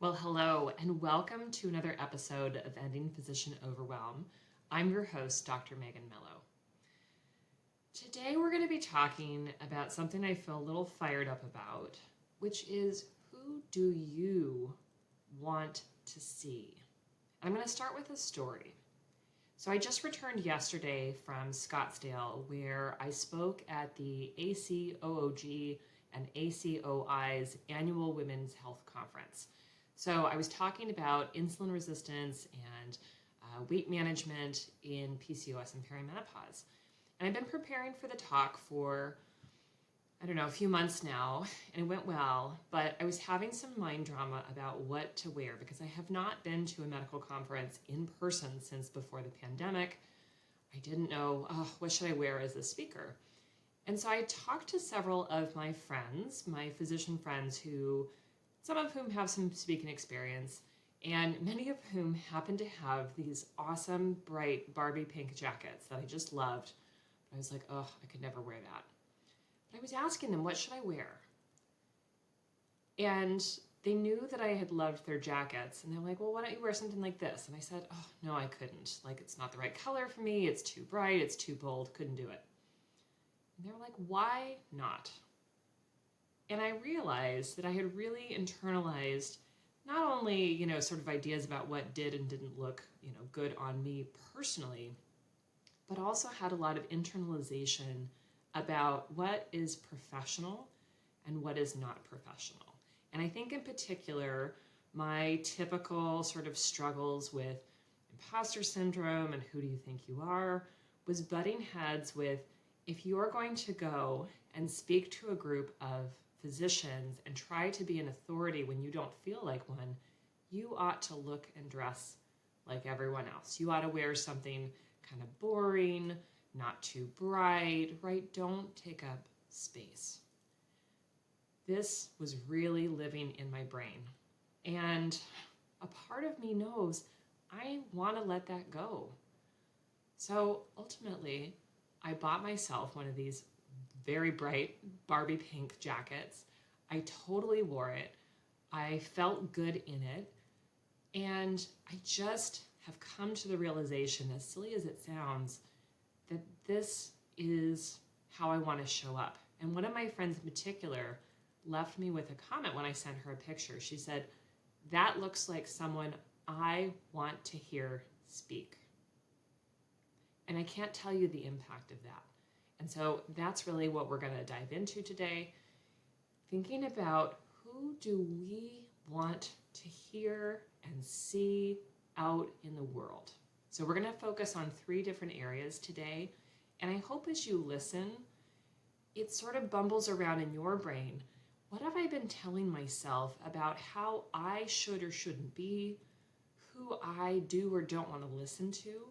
Well, hello, and welcome to another episode of Ending Physician Overwhelm. I'm your host, Dr. Megan Mello. Today, we're going to be talking about something I feel a little fired up about, which is who do you want to see? I'm going to start with a story. So I just returned yesterday from Scottsdale, where I spoke at the ACOOG and ACOI's annual Women's Health Conference. So I was talking about insulin resistance and weight management in PCOS and perimenopause. And I've been preparing for the talk for, a few months now, and it went well, but I was having some mind drama about what to wear because I have not been to a medical conference in person since before the pandemic. I didn't know, what should I wear as a speaker? And so I talked to several of my friends, my physician friends, some of whom have some speaking experience, and many of whom happen to have these awesome, bright Barbie pink jackets that I just loved. But I was like, I could never wear that. But I was asking them, what should I wear? And they knew that I had loved their jackets, and they were like, well, why don't you wear something like this? And I said, no, I couldn't. It's not the right color for me. It's too bright. It's too bold. Couldn't do it. And they were like, why not? And I realized that I had really internalized not only, sort of ideas about what did and didn't look, good on me personally, but also had a lot of internalization about what is professional and what is not professional. And I think in particular, my typical sort of struggles with imposter syndrome and who do you think you are was butting heads with, if you're going to go and speak to a group of physicians and try to be an authority when you don't feel like one, you ought to look and dress like everyone else. You ought to wear something kind of boring, not too bright, right? Don't take up space. This was really living in my brain. And a part of me knows I want to let that go. So ultimately, I bought myself one of these very bright Barbie pink jackets. I totally wore it. I felt good in it. And I just have come to the realization, as silly as it sounds, that this is how I want to show up. And one of my friends in particular left me with a comment when I sent her a picture. She said, that looks like someone I want to hear speak. And I can't tell you the impact of that. And so that's really what we're going to dive into today, thinking about who do we want to hear and see out in the world. So we're going to focus on 3 different areas today, and I hope as you listen, it sort of bumbles around in your brain. What have I been telling myself about how I should or shouldn't be, who I do or don't want to listen to,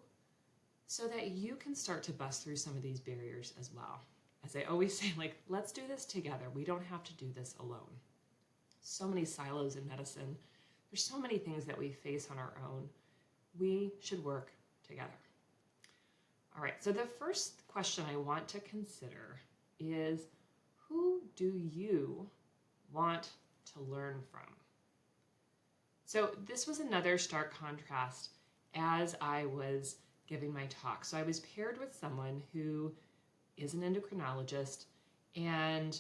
so that you can start to bust through some of these barriers as well. As I always say, let's do this together. We don't have to do this alone. So many silos in medicine. There's so many things that we face on our own. We should work together. All right, so the first question I want to consider is, who do you want to learn from? So this was another stark contrast as I was giving my talk. So I was paired with someone who is an endocrinologist, and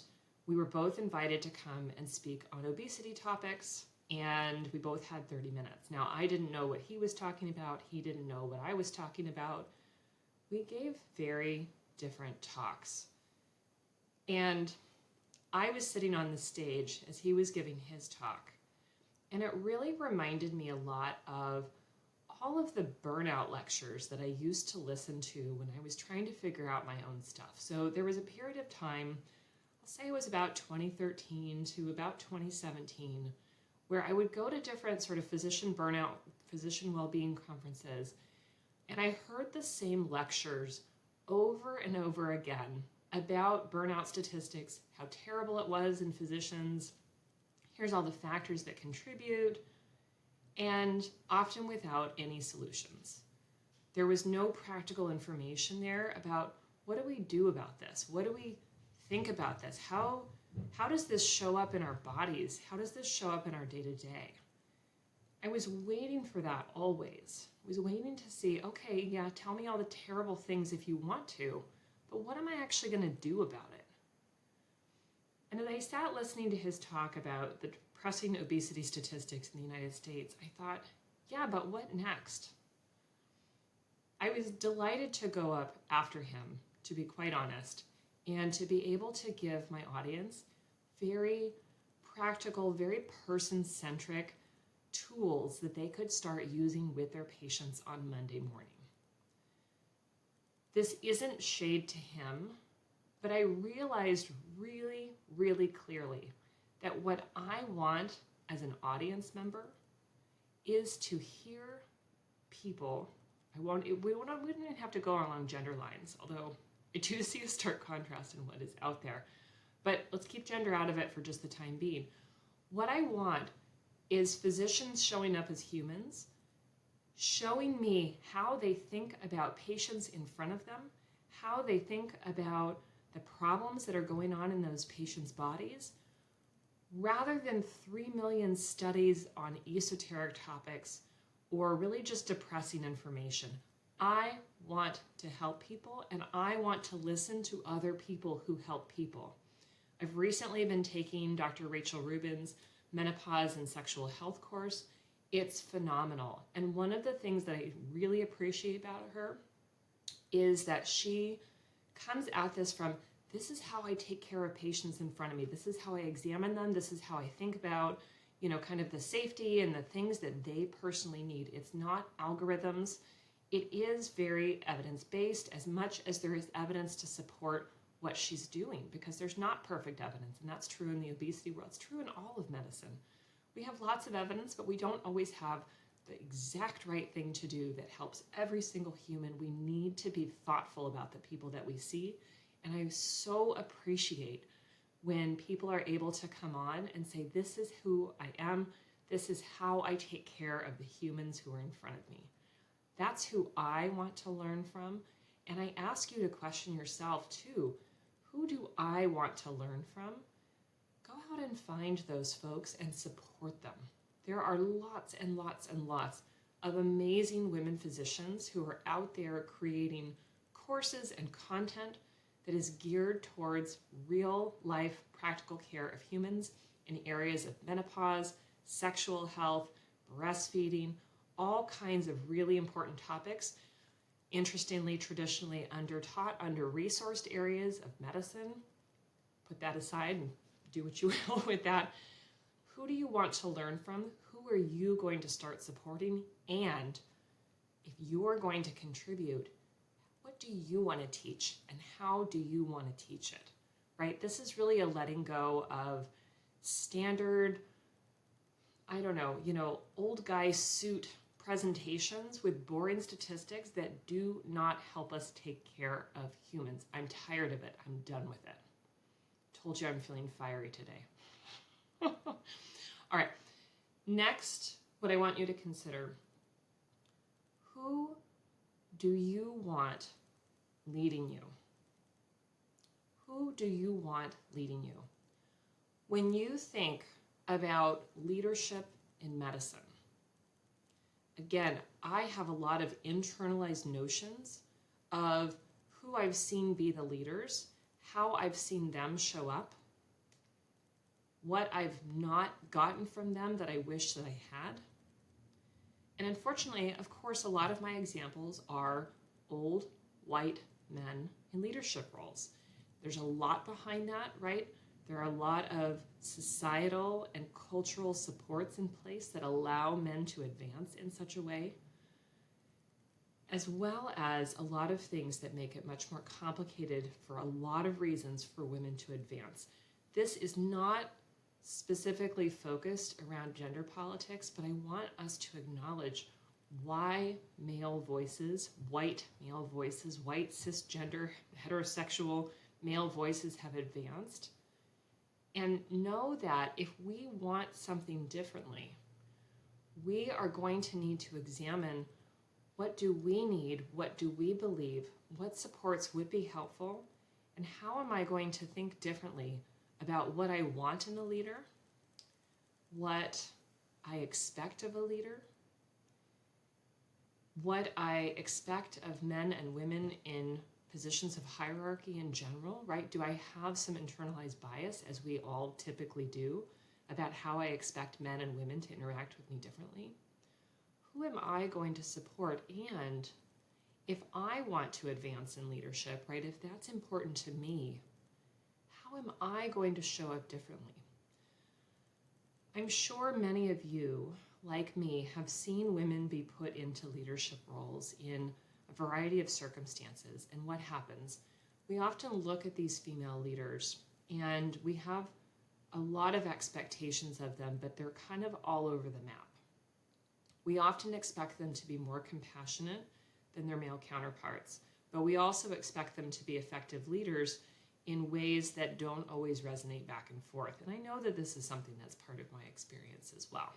we were both invited to come and speak on obesity topics, and we both had 30 minutes. Now, I didn't know what he was talking about. He didn't know what I was talking about. We gave very different talks. And I was sitting on the stage as he was giving his talk, and it really reminded me a lot of all of the burnout lectures that I used to listen to when I was trying to figure out my own stuff. So there was a period of time, I'll say it was about 2013 to about 2017, where I would go to different sort of physician burnout, physician well-being conferences, and I heard the same lectures over and over again about burnout statistics, how terrible it was in physicians. Here's all the factors that contribute, and often without any solutions. There was no practical information there about what do we do about this? What do we think about this? How does this show up in our bodies? How does this show up in our day-to-day? I was waiting for that always. I was waiting to see, okay, yeah, tell me all the terrible things if you want to, but what am I actually going to do about it? And as I sat listening to his talk about the depressing obesity statistics in the United States, I thought, yeah, but what next? I was delighted to go up after him, to be quite honest, and to be able to give my audience very practical, very person-centric tools that they could start using with their patients on Monday morning. This isn't shade to him, but I realized really, really clearly that what I want as an audience member is to hear people. We wouldn't even have to go along gender lines, although I do see a stark contrast in what is out there. But let's keep gender out of it for just the time being. What I want is physicians showing up as humans, showing me how they think about patients in front of them, how they think about the problems that are going on in those patients' bodies, rather than 3 million studies on esoteric topics or really just depressing information. I want to help people, and I want to listen to other people who help people. I've recently been taking Dr. Rachel Rubin's Menopause and Sexual Health course. It's phenomenal. And one of the things that I really appreciate about her is that she comes at this from, this is how I take care of patients in front of me. This is how I examine them. This is how I think about, kind of the safety and the things that they personally need. It's not algorithms. It is very evidence-based, as much as there is evidence to support what she's doing, because there's not perfect evidence, and that's true in the obesity world. It's true in all of medicine. We have lots of evidence, but we don't always have the exact right thing to do that helps every single human. We need to be thoughtful about the people that we see, and I so appreciate when people are able to come on and say, this is who I am, this is how I take care of the humans who are in front of me. That's who I want to learn from, and I ask you to question yourself too. Who do I want to learn from? Go out and find those folks and support them. There are lots and lots and lots of amazing women physicians who are out there creating courses and content that is geared towards real life practical care of humans in areas of menopause, sexual health, breastfeeding, all kinds of really important topics. Interestingly, traditionally under-taught, under-resourced areas of medicine. Put that aside and do what you will with that. Who do you want to learn from? Who are you going to start supporting? And if you are going to contribute, what do you want to teach and how do you want to teach it, right? This is really a letting go of standard, old guy suit presentations with boring statistics that do not help us take care of humans. I'm tired of it. I'm done with it. Told you I'm feeling fiery today. All right. Next, what I want you to consider, who do you want leading you? Who do you want leading you? When you think about leadership in medicine, again, I have a lot of internalized notions of who I've seen be the leaders, how I've seen them show up, what I've not gotten from them that I wish that I had. And unfortunately, of course, a lot of my examples are old white men in leadership roles. There's a lot behind that, right? There are a lot of societal and cultural supports in place that allow men to advance in such a way, as well as a lot of things that make it much more complicated for a lot of reasons for women to advance. This is not specifically focused around gender politics, but I want us to acknowledge why male voices, white male voices, white cisgender heterosexual male voices have advanced. And know that if we want something differently, we are going to need to examine, what do we need, what do we believe, what supports would be helpful, and how am I going to think differently about what I want in a leader, what I expect of a leader, what I expect of men and women in positions of hierarchy in general, right? Do I have some internalized bias, as we all typically do, about how I expect men and women to interact with me differently? Who am I going to support? And if I want to advance in leadership, right, if that's important to me, how am I going to show up differently? I'm sure many of you, like me, have seen women be put into leadership roles in a variety of circumstances. And what happens? We often look at these female leaders and we have a lot of expectations of them, but they're kind of all over the map. We often expect them to be more compassionate than their male counterparts, but we also expect them to be effective leaders in ways that don't always resonate back and forth. And I know that this is something that's part of my experience as well.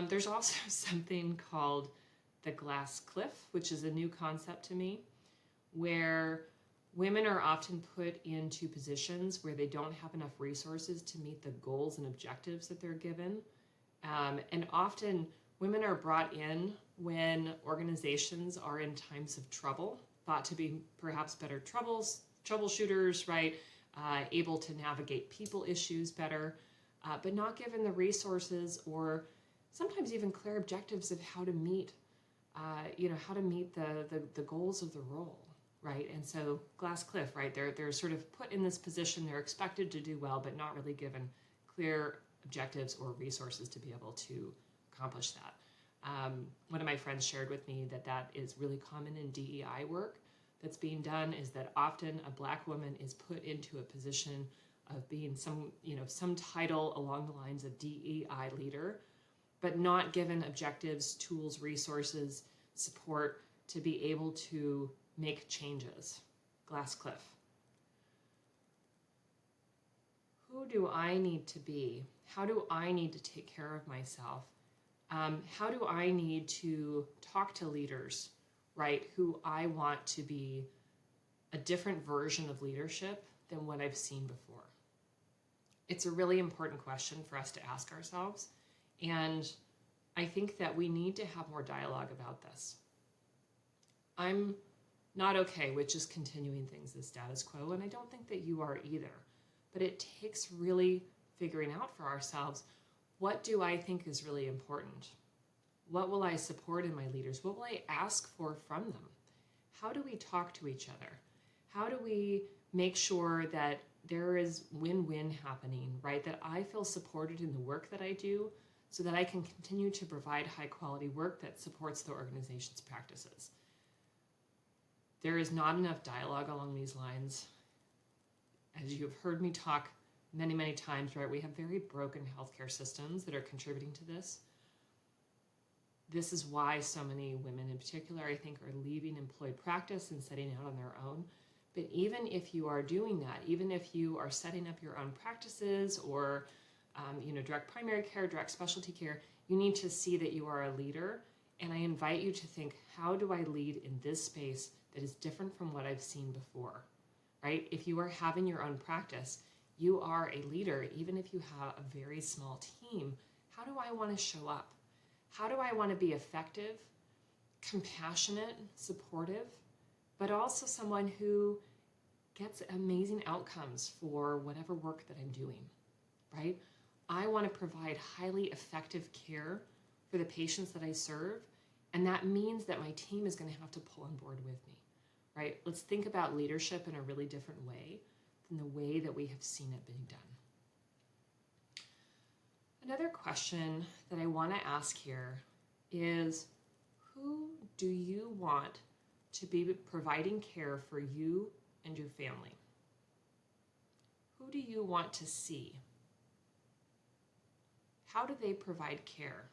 There's also something called the glass cliff, which is a new concept to me, where women are often put into positions where they don't have enough resources to meet the goals and objectives that they're given. And often women are brought in when organizations are in times of trouble, thought to be perhaps better troubleshooters, right? Able to navigate people issues better, but not given the resources or sometimes even clear objectives of how to meet, the goals of the role, right? And so glass cliff, right? They're sort of put in this position. They're expected to do well, but not really given clear objectives or resources to be able to accomplish that. One of my friends shared with me that is really common in DEI work that's being done, is that often a Black woman is put into a position of being some title along the lines of DEI leader, but not given objectives, tools, resources, support to be able to make changes. Glass cliff. Who do I need to be? How do I need to take care of myself? How do I need to talk to leaders, right, who I want to be a different version of leadership than what I've seen before? It's a really important question for us to ask ourselves, and I think that we need to have more dialogue about this. I'm not okay with just continuing things as status quo, and I don't think that you are either, but it takes really figuring out for ourselves, what do I think is really important? What will I support in my leaders? What will I ask for from them? How do we talk to each other? How do we make sure that there is win-win happening, right? That I feel supported in the work that I do so that I can continue to provide high-quality work that supports the organization's practices. There is not enough dialogue along these lines. As you have heard me talk many, many times, right, we have very broken healthcare systems that are contributing to this. This is why so many women in particular, I think, are leaving employed practice and setting out on their own. But even if you are doing that, even if you are setting up your own practices or direct primary care, direct specialty care, you need to see that you are a leader. And I invite you to think, how do I lead in this space that is different from what I've seen before, right? If you are having your own practice, you are a leader, even if you have a very small team. How do I want to show up? How do I want to be effective, compassionate, supportive, but also someone who gets amazing outcomes for whatever work that I'm doing, right? I want to provide highly effective care for the patients that I serve, and that means that my team is going to have to pull on board with me, right? Let's think about leadership in a really different way than the way that we have seen it being done. Another question that I want to ask here is, who do you want to be providing care for you and your family? Who do you want to see? How do they provide care?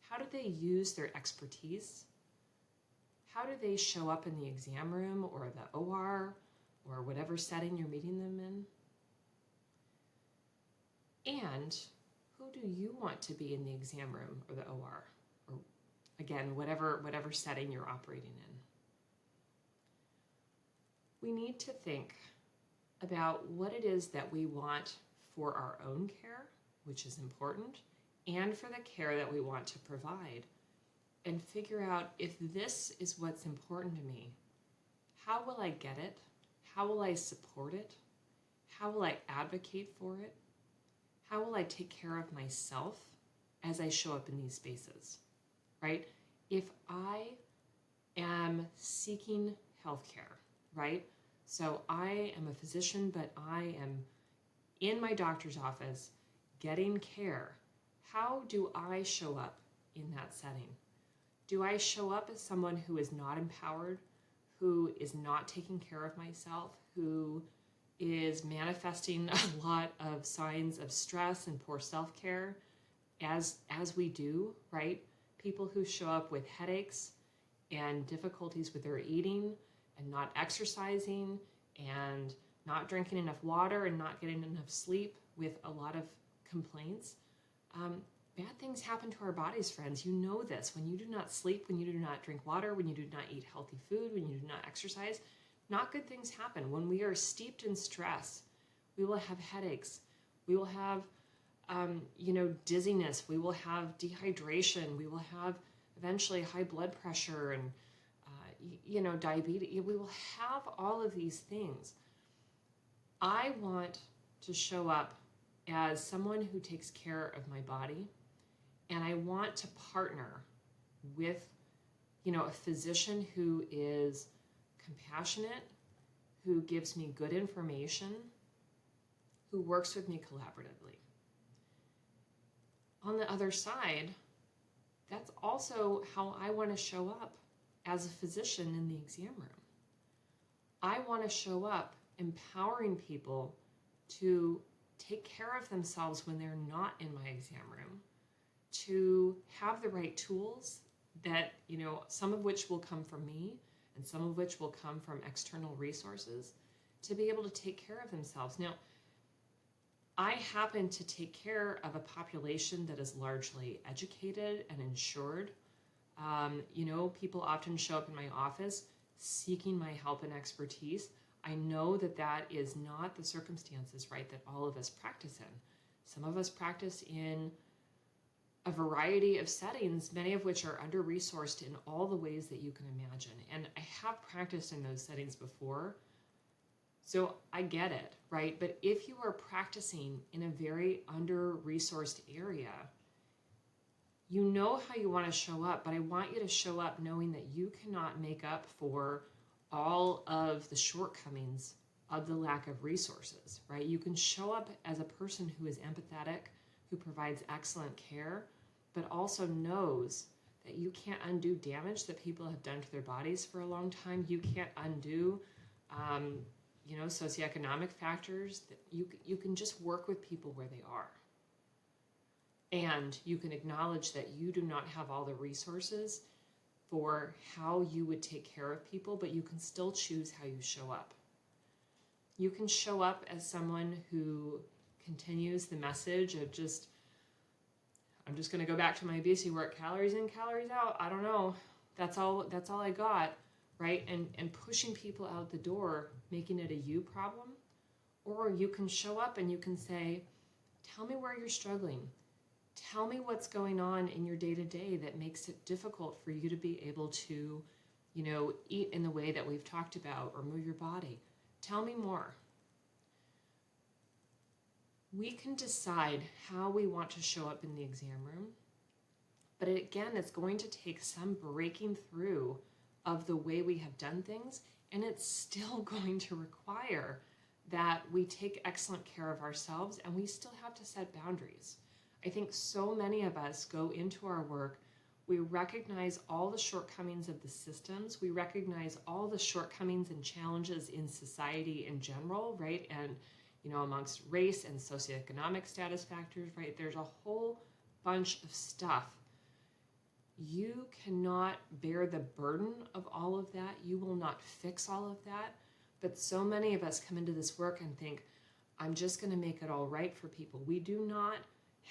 How do they use their expertise? How do they show up in the exam room or the OR or whatever setting you're meeting them in? And who do you want to be in the exam room or the OR? Or again, whatever setting you're operating in. We need to think about what it is that we want for our own care, which is important, and for the care that we want to provide, and figure out if this is what's important to me, how will I get it? How will I support it? How will I advocate for it? How will I take care of myself as I show up in these spaces, right? If I am seeking healthcare, right? So I am a physician, but I am in my doctor's office getting care. How do I show up in that setting? Do I show up as someone who is not empowered, who is not taking care of myself, who is manifesting a lot of signs of stress and poor self-care, as we do, right? People who show up with headaches and difficulties with their eating and not exercising and not drinking enough water and not getting enough sleep with a lot of complaints. Bad things happen to our bodies, friends. You know this. When you do not sleep, when you do not drink water, when you do not eat healthy food, when you do not exercise, not good things happen. When we are steeped in stress, we will have headaches. We will have, dizziness. We will have dehydration. We will have eventually high blood pressure and, diabetes. We will have all of these things. I want to show up as someone who takes care of my body, and I want to partner with, a physician who is compassionate, who gives me good information, who works with me collaboratively. On the other side, that's also how I want to show up as a physician in the exam room. I want to show up empowering people to take care of themselves when they're not in my exam room, to have the right tools that, some of which will come from me and some of which will come from external resources, to be able to take care of themselves. Now, I happen to take care of a population that is largely educated and insured. People often show up in my office seeking my help and expertise. I know that that is not the circumstances, right, that all of us practice in. Some of us practice in a variety of settings, many of which are under-resourced in all the ways that you can imagine. And I have practiced in those settings before, so I get it, right? But if you are practicing in a very under-resourced area, you know how you want to show up, but I want you to show up knowing that you cannot make up for all of the shortcomings of the lack of resources, right? You can show up as a person who is empathetic, who provides excellent care, but also knows that you can't undo damage that people have done to their bodies for a long time. You can't undo, socioeconomic factors. That you can just work with people where they are. And you can acknowledge that you do not have all the resources for how you would take care of people, but you can still choose how you show up. You can show up as someone who continues the message of I'm just going to go back to my obesity work, calories in, calories out. I don't know. That's all I got, right? And pushing people out the door, making it a you problem. Or you can show up and you can say, tell me where you're struggling. Tell me what's going on in your day-to-day that makes it difficult for you to be able to, eat in the way that we've talked about or move your body. Tell me more. We can decide how we want to show up in the exam room, but it's going to take some breaking through of the way we have done things, and it's still going to require that we take excellent care of ourselves, and we still have to set boundaries. I think so many of us go into our work, we recognize all the shortcomings of the systems, we recognize all the shortcomings and challenges in society in general, right? And amongst race and socioeconomic status factors, right? There's a whole bunch of stuff. You cannot bear the burden of all of that. You will not fix all of that. But so many of us come into this work and think, I'm just going to make it all right for people. We do not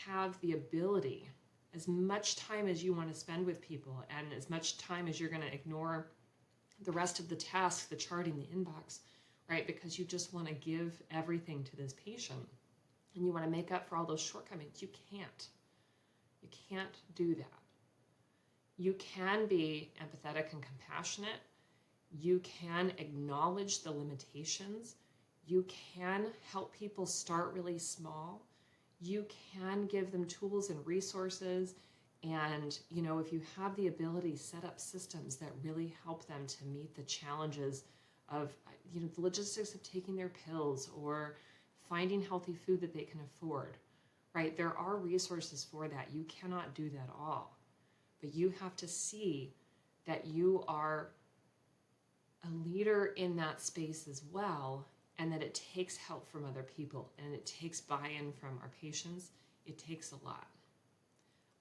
have the ability, as much time as you want to spend with people and as much time as you're going to ignore the rest of the tasks, the charting, the inbox, right? Because you just want to give everything to this patient and you want to make up for all those shortcomings. You can't. You can't do that. You can be empathetic and compassionate. You can acknowledge the limitations. You can help people start really small. You can give them tools and resources. And, if you have the ability, set up systems that really help them to meet the challenges of, the logistics of taking their pills or finding healthy food that they can afford, right? There are resources for that. You cannot do that all. But you have to see that you are a leader in that space as well, and that it takes help from other people, and it takes buy-in from our patients. It takes a lot.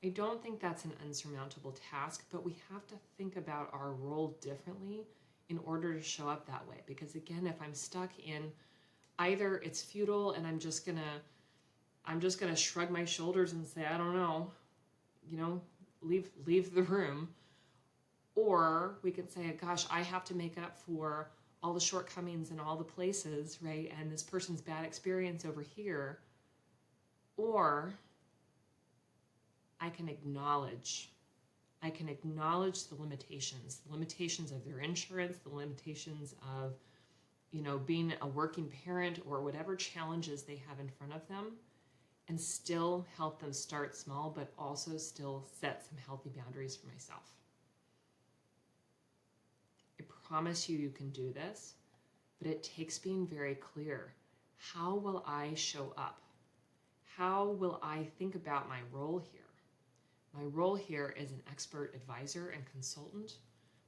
I don't think that's an unsurmountable task, but we have to think about our role differently in order to show up that way. Because again, if I'm stuck in either it's futile and I'm just gonna shrug my shoulders and say, I don't know, leave the room. Or we can say, gosh, I have to make up for all the shortcomings in all the places, right? And this person's bad experience over here. Or I can acknowledge the limitations of their insurance, the limitations of, being a working parent or whatever challenges they have in front of them, and still help them start small, but also still set some healthy boundaries for myself. I promise you can do this, but it takes being very clear. How will I show up? How will I think about my role here? My role here is an expert advisor and consultant.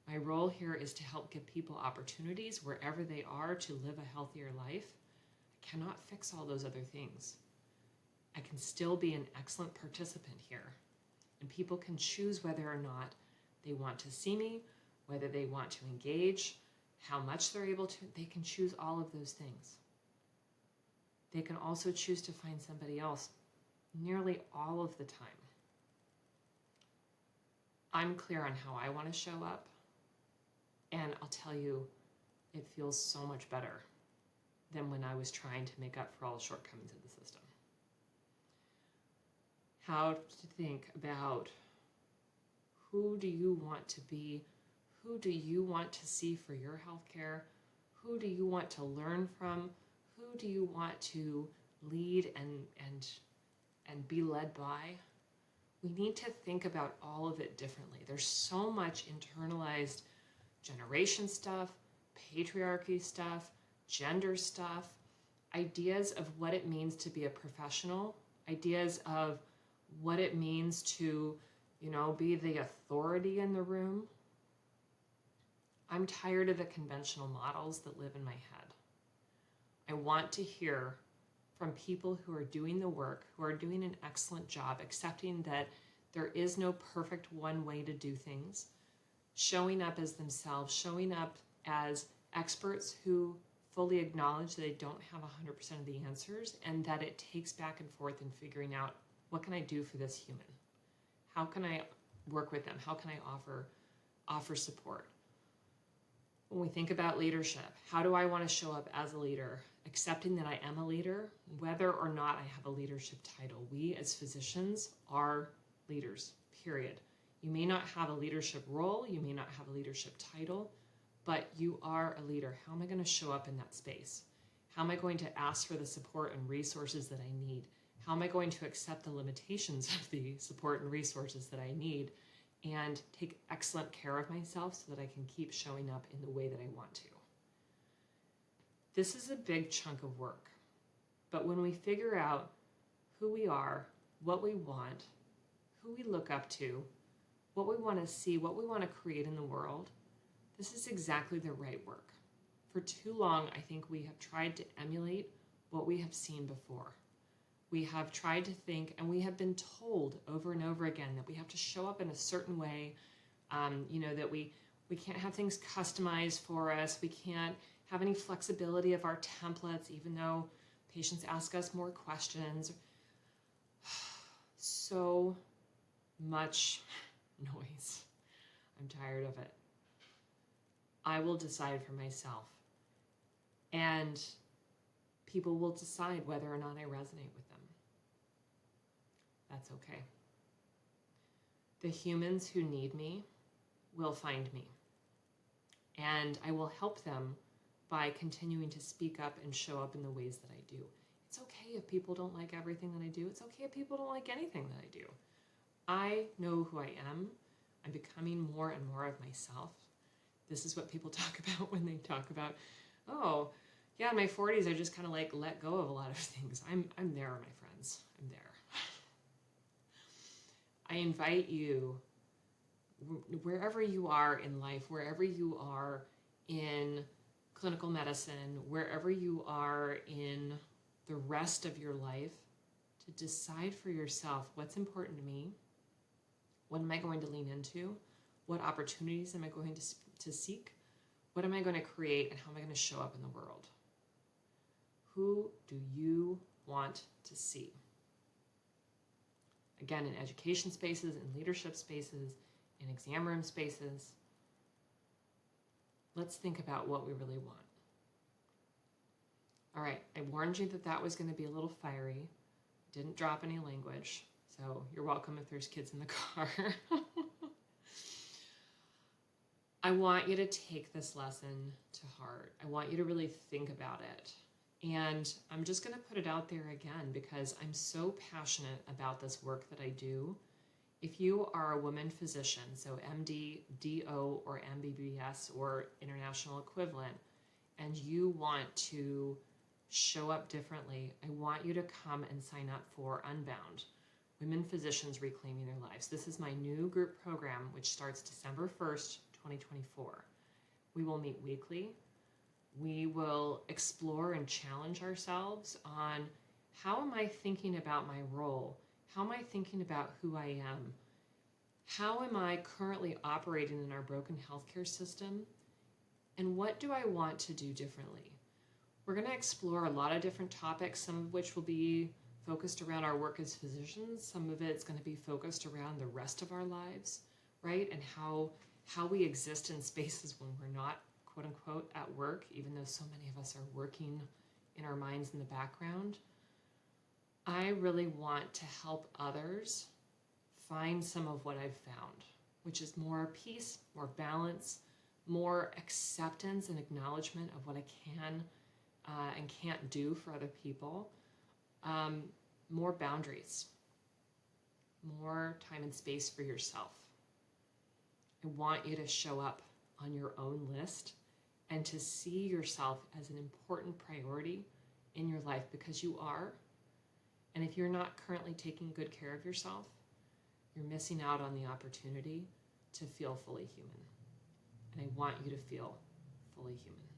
My role here is to help give people opportunities wherever they are to live a healthier life. I cannot fix all those other things. I can still be an excellent participant here, and people can choose whether or not they want to see me, whether they want to engage, how much they're able to. They can choose all of those things. They can also choose to find somebody else nearly all of the time. I'm clear on how I want to show up, and I'll tell you, it feels so much better than when I was trying to make up for all the shortcomings of the system. How to think about who do you want to be, who do you want to see for your healthcare, who do you want to learn from, who do you want to lead and be led by. We need to think about all of it differently. There's so much internalized generation stuff, patriarchy stuff, gender stuff, ideas of what it means to be a professional, ideas of what it means to, be the authority in the room. I'm tired of the conventional models that live in my head. I want to hear from people who are doing the work, who are doing an excellent job, accepting that there is no perfect one way to do things, showing up as themselves, showing up as experts who fully acknowledge that they don't have 100% of the answers, and that it takes back and forth in figuring out, what can I do for this human? How can I work with them? How can I offer support? When we think about leadership, how do I want to show up as a leader? Accepting that I am a leader, whether or not I have a leadership title. We as physicians are leaders, period. You may not have a leadership role, you may not have a leadership title, but you are a leader. How am I going to show up in that space? How am I going to ask for the support and resources that I need? How am I going to accept the limitations of the support and resources that I need and take excellent care of myself so that I can keep showing up in the way that I want to? This is a big chunk of work, but when we figure out who we are, what we want, who we look up to, what we want to see, what we want to create in the world, this is exactly the right work. For too long, I think we have tried to emulate what we have seen before. We have tried to think, and we have been told over and over again that we have to show up in a certain way, that we can't have things customized for us. We can't have any flexibility of our templates, even though patients ask us more questions. So much noise. I'm tired of it. I will decide for myself. And people will decide whether or not I resonate with them. That's okay. The humans who need me will find me. And I will help them by continuing to speak up and show up in the ways that I do. It's okay if people don't like everything that I do. It's okay if people don't like anything that I do. I know who I am. I'm becoming more and more of myself. This is what people talk about when they talk about, oh, yeah, in my 40s, I just kind of like let go of a lot of things. I'm there, my friends. I'm there. I invite you, wherever you are in life, wherever you are in clinical medicine, wherever you are in the rest of your life, to decide for yourself what's important to me, what am I going to lean into, what opportunities am I going to seek, what am I going to create, and how am I going to show up in the world? Who do you want to see? Again, in education spaces, in leadership spaces, in exam room spaces, let's think about what we really want. All right, I warned you that that was going to be a little fiery. Didn't drop any language, so you're welcome if there's kids in the car. I want you to take this lesson to heart. I want you to really think about it. And I'm just going to put it out there again because I'm so passionate about this work that I do. If you are a woman physician, so MD, DO, or MBBS, or international equivalent, and you want to show up differently, I want you to come and sign up for Unbound, Women Physicians Reclaiming Their Lives. This is my new group program, which starts December 1st, 2024. We will meet weekly. We will explore and challenge ourselves on how am I thinking about my role? How am I thinking about who I am? How am I currently operating in our broken healthcare system? And what do I want to do differently? We're going to explore a lot of different topics, some of which will be focused around our work as physicians. Some of it's going to be focused around the rest of our lives, right? And how we exist in spaces when we're not, quote unquote, at work, even though so many of us are working in our minds in the background. I really want to help others find some of what I've found, which is more peace, more balance, more acceptance and acknowledgement of what I can and can't do for other people, more boundaries, more time and space for yourself. I want you to show up on your own list and to see yourself as an important priority in your life because you are. And if you're not currently taking good care of yourself, you're missing out on the opportunity to feel fully human. And I want you to feel fully human.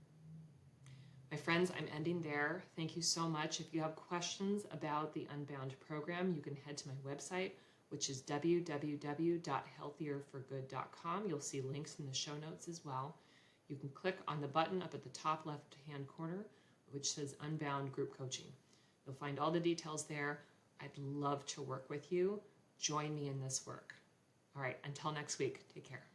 My friends, I'm ending there. Thank you so much. If you have questions about the Unbound program, you can head to my website, which is www.healthierforgood.com. You'll see links in the show notes as well. You can click on the button up at the top left-hand corner, which says Unbound Group Coaching. You'll find all the details there. I'd love to work with you. Join me in this work. All right, until next week, take care.